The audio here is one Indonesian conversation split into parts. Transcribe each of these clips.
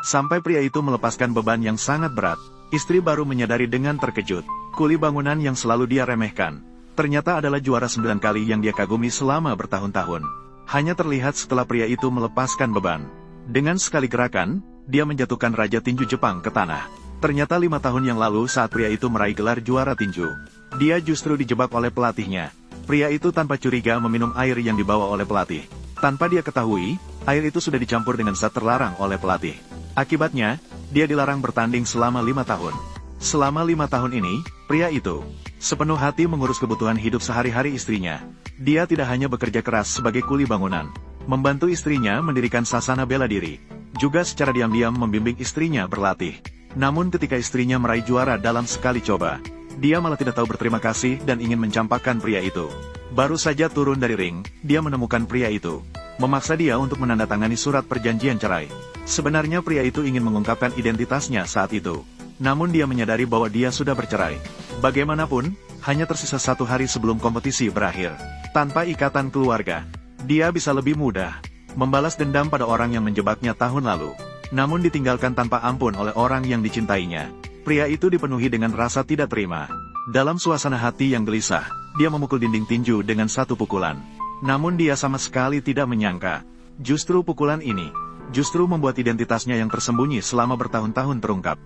Sampai pria itu melepaskan beban yang sangat berat, istri baru menyadari dengan terkejut, kuli bangunan yang selalu dia remehkan, ternyata adalah juara 9 kali yang dia kagumi selama bertahun-tahun. Hanya terlihat setelah pria itu melepaskan beban. Dengan sekali gerakan, dia menjatuhkan Raja Tinju Jepang ke tanah. Ternyata 5 tahun yang lalu saat pria itu meraih gelar juara tinju, dia justru dijebak oleh pelatihnya. Pria itu tanpa curiga meminum air yang dibawa oleh pelatih. Tanpa dia ketahui, air itu sudah dicampur dengan zat terlarang oleh pelatih. Akibatnya, dia dilarang bertanding selama 5 tahun. Selama 5 tahun ini, pria itu sepenuh hati mengurus kebutuhan hidup sehari-hari istrinya. Dia tidak hanya bekerja keras sebagai kuli bangunan, membantu istrinya mendirikan sasana bela diri, juga secara diam-diam membimbing istrinya berlatih. Namun ketika istrinya meraih juara dalam sekali coba, dia malah tidak tahu berterima kasih dan ingin mencampakkan pria itu. Baru saja turun dari ring, dia menemukan pria itu, memaksa dia untuk menandatangani surat perjanjian cerai. Sebenarnya pria itu ingin mengungkapkan identitasnya saat itu, namun dia menyadari bahwa dia sudah bercerai. Bagaimanapun, hanya tersisa 1 hari sebelum kompetisi berakhir. Tanpa ikatan keluarga, dia bisa lebih mudah membalas dendam pada orang yang menjebaknya tahun lalu, namun ditinggalkan tanpa ampun oleh orang yang dicintainya. Pria itu dipenuhi dengan rasa tidak terima. Dalam suasana hati yang gelisah, dia memukul dinding tinju dengan 1 pukulan. Namun dia sama sekali tidak menyangka, justru pukulan ini justru membuat identitasnya yang tersembunyi selama bertahun-tahun terungkap.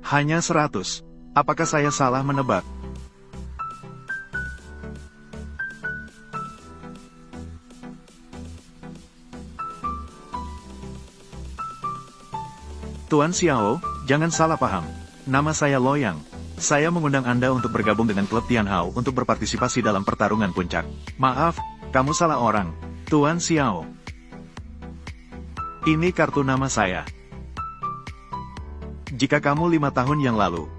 Hanya 100. Apakah saya salah menebak? Tuan Xiao, jangan salah paham. Nama saya Loyang. Saya mengundang Anda untuk bergabung dengan klub Tianhao untuk berpartisipasi dalam pertarungan puncak. Maaf, kamu salah orang, Tuan Xiao. Ini kartu nama saya. Jika kamu 5 tahun yang lalu,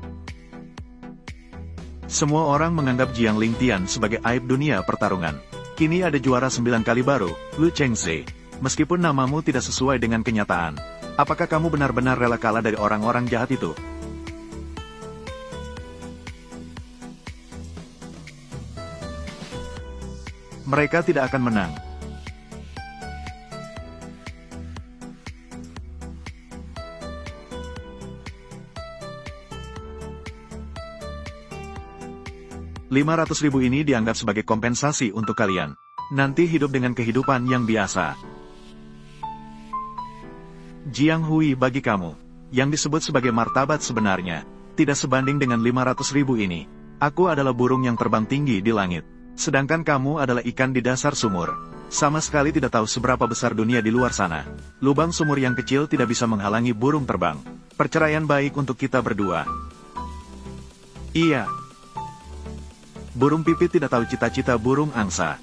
semua orang menganggap Jiang Lingtian sebagai aib dunia pertarungan. Kini ada juara 9 kali baru, Lu Chengze. Meskipun namamu tidak sesuai dengan kenyataan, apakah kamu benar-benar rela kalah dari orang-orang jahat itu? Mereka tidak akan menang. $500.000 ini dianggap sebagai kompensasi untuk kalian. Nanti hidup dengan kehidupan yang biasa. Jiang Hui bagi kamu, yang disebut sebagai martabat sebenarnya, tidak sebanding dengan $500.000 ini. Aku adalah burung yang terbang tinggi di langit, sedangkan kamu adalah ikan di dasar sumur. Sama sekali tidak tahu seberapa besar dunia di luar sana. Lubang sumur yang kecil tidak bisa menghalangi burung terbang. Perceraian baik untuk kita berdua. Iya. Burung pipit tidak tahu cita-cita burung angsa.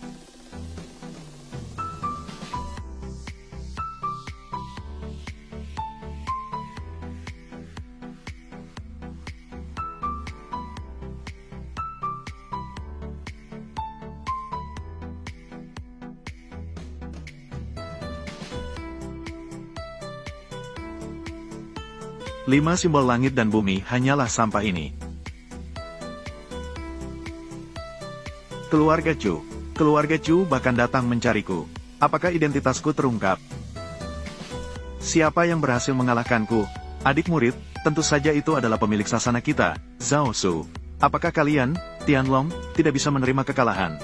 Lima simbol langit dan bumi hanyalah sampah ini. Keluarga Chu bahkan datang mencariku. Apakah identitasku terungkap? Siapa yang berhasil mengalahkanku? Adik murid, tentu saja itu adalah pemilik sasana kita, Zhao Su. Apakah kalian, Tianlong, tidak bisa menerima kekalahan?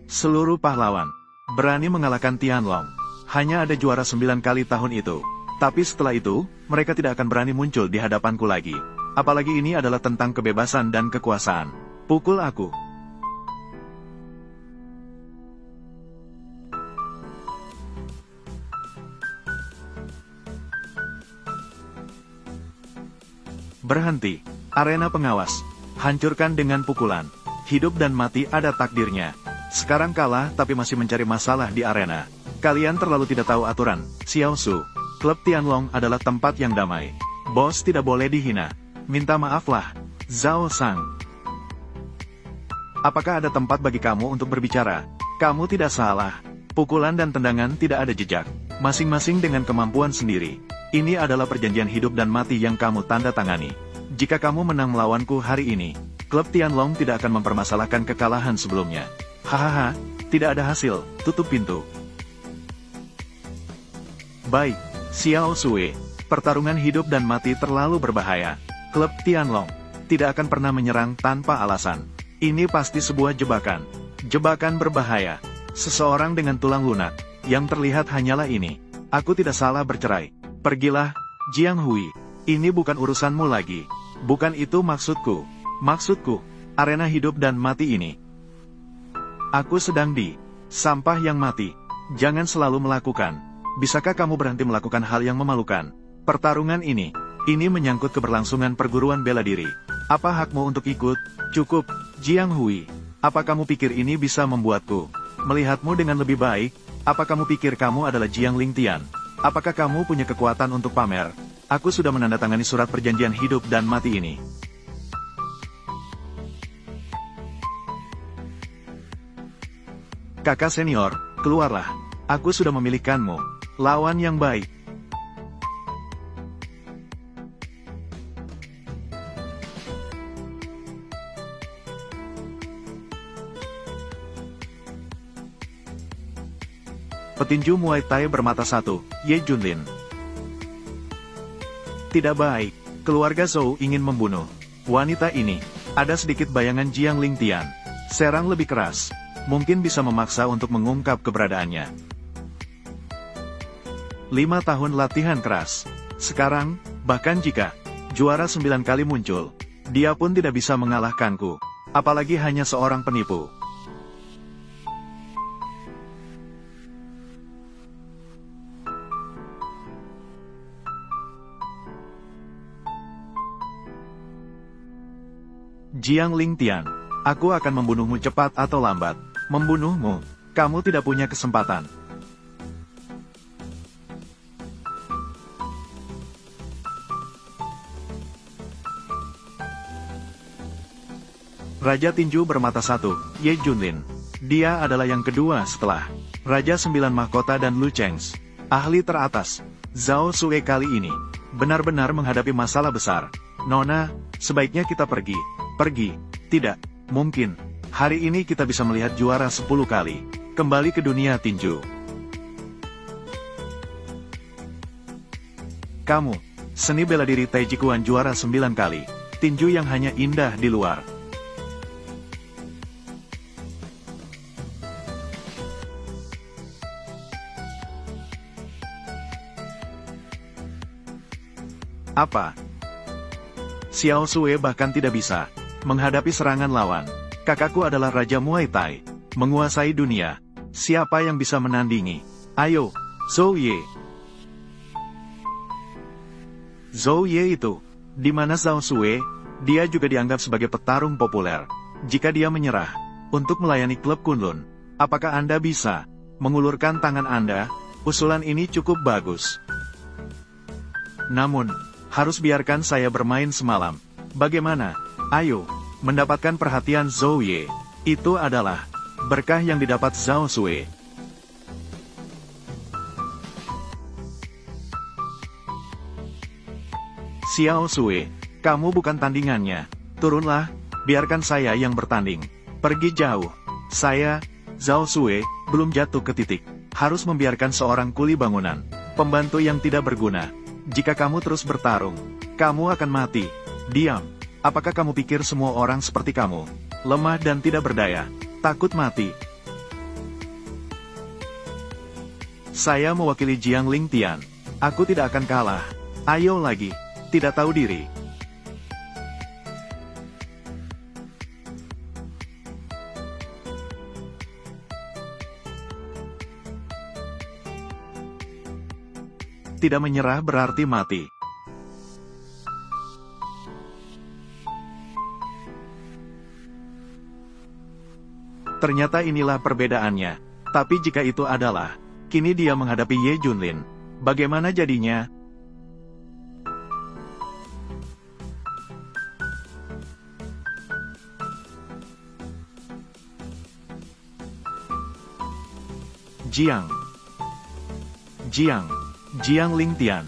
Seluruh pahlawan berani mengalahkan Tianlong. Hanya ada juara 9 kali tahun itu. Tapi setelah itu, mereka tidak akan berani muncul di hadapanku lagi. Apalagi ini adalah tentang kebebasan dan kekuasaan. Pukul aku. Berhenti. Arena pengawas. Hancurkan dengan pukulan. Hidup dan mati ada takdirnya. Sekarang kalah tapi masih mencari masalah di arena. Kalian terlalu tidak tahu aturan, Xiao Su. Klub Tianlong adalah tempat yang damai. Bos tidak boleh dihina. Minta maaflah, Zhao Sang. Apakah ada tempat bagi kamu untuk berbicara? Kamu tidak salah. Pukulan dan tendangan tidak ada jejak. Masing-masing dengan kemampuan sendiri. Ini adalah perjanjian hidup dan mati yang kamu tanda tangani. Jika kamu menang melawanku hari ini, klub Tianlong tidak akan mempermasalahkan kekalahan sebelumnya. Hahaha, Tidak ada hasil, tutup pintu. Baik, Xiao Sui. Pertarungan hidup dan mati terlalu berbahaya. Klub Tianlong tidak akan pernah menyerang tanpa alasan. Ini pasti sebuah jebakan. Jebakan berbahaya. Seseorang dengan tulang lunak. Yang terlihat hanyalah ini. Aku tidak salah bercerai. Pergilah, Jiang Hui. Ini bukan urusanmu lagi. Bukan itu maksudku. Maksudku, arena hidup dan mati ini. Aku sedang di sampah yang mati. Jangan selalu melakukan. Bisakah kamu berhenti melakukan hal yang memalukan? Pertarungan ini menyangkut keberlangsungan perguruan bela diri. Apa hakmu untuk ikut? Cukup, Jiang Hui. Apa kamu pikir ini bisa membuatku melihatmu dengan lebih baik? Apa kamu pikir kamu adalah Jiang Lingtian? Apakah kamu punya kekuatan untuk pamer? Aku sudah menandatangani surat perjanjian hidup dan mati ini. Kakak senior, keluarlah. Aku sudah memilihkanmu. Lawan yang baik. Petinju Muay Thai bermata satu, Ye Junlin. Tidak baik, keluarga Zhou ingin membunuh wanita ini. Ada sedikit bayangan Jiang Lingtian. Serang lebih keras. Mungkin bisa memaksa untuk mengungkap keberadaannya. 5 tahun latihan keras. Sekarang, bahkan jika juara 9 kali muncul, dia pun tidak bisa mengalahkanku. Apalagi hanya seorang penipu. Jiang Lingtian, aku akan membunuhmu cepat atau lambat. Membunuhmu, kamu tidak punya kesempatan. Raja Tinju bermata satu, Ye Junlin. Dia adalah yang kedua setelah Raja 9 Mahkota dan Lu Chengs. Ahli teratas, Zhao Sui kali ini benar-benar menghadapi masalah besar. Nona, sebaiknya kita pergi. Pergi. Tidak, mungkin. Hari ini kita bisa melihat juara 10 kali. Kembali ke dunia tinju. Kamu, seni bela diri Taiji Chuan juara 9 kali. Tinju yang hanya indah di luar. Apa? Xiao Sui bahkan tidak bisa menghadapi serangan lawan. Kakakku adalah Raja Muay Thai, menguasai dunia. Siapa yang bisa menandingi? Ayo, Zhou Ye. Zhou Ye itu, di mana Zhao Sui, dia juga dianggap sebagai petarung populer. Jika dia menyerah untuk melayani klub Kunlun, apakah Anda bisa mengulurkan tangan Anda? Usulan ini cukup bagus. Namun, harus biarkan saya bermain semalam. Bagaimana? Ayo, mendapatkan perhatian Zhou Ye. Itu adalah berkah yang didapat Zhao Sui. Xiao Sui, kamu bukan tandingannya. Turunlah, biarkan saya yang bertanding. Pergi jauh. Saya, Zhao Sui, belum jatuh ke titik. Harus membiarkan seorang kuli bangunan, pembantu yang tidak berguna. Jika kamu terus bertarung, kamu akan mati. Diam. Apakah kamu pikir semua orang seperti kamu? Lemah dan tidak berdaya. Takut mati. Saya mewakili Jiang Lingtian. Aku tidak akan kalah. Ayo lagi. Tidak tahu diri. Tidak menyerah berarti mati. Ternyata inilah perbedaannya. Tapi jika itu adalah, kini dia menghadapi Ye Junlin. Bagaimana jadinya? Jiang Lingtian.